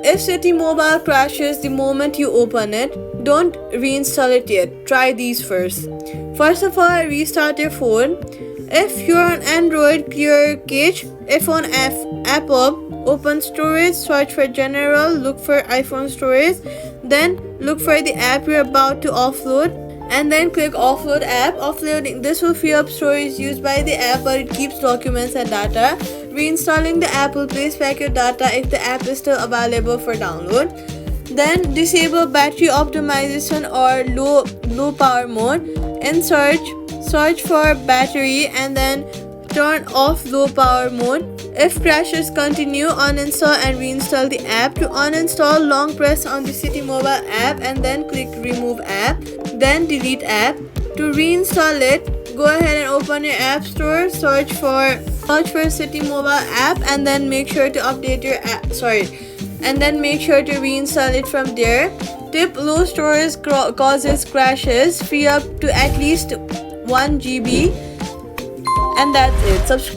If Citi Mobile crashes the moment you open it, don't reinstall it yet. Try these first. First of all, restart your phone. If you're on Android, clear cache. If on Apple, open storage, search for general, look for iPhone storage, then look for the app you're about to offload, and then click offload app. Offloading this will free up storage used by the app, but it keeps documents and data. Reinstalling the app will place back your data if the app is still available for download. Then disable battery optimization or low power mode. In search for battery and then turn off low power mode. If crashes continue, uninstall and reinstall the app. To uninstall, long press on the Citi Mobile app and then click remove app, then delete app. To reinstall it, go ahead and open your app store, search for Citi Mobile app, and then make sure to update your app. And then make sure to reinstall it from there. Tip: low storage causes crashes. Free up to at least 1 GB, and that's it. Subscribe.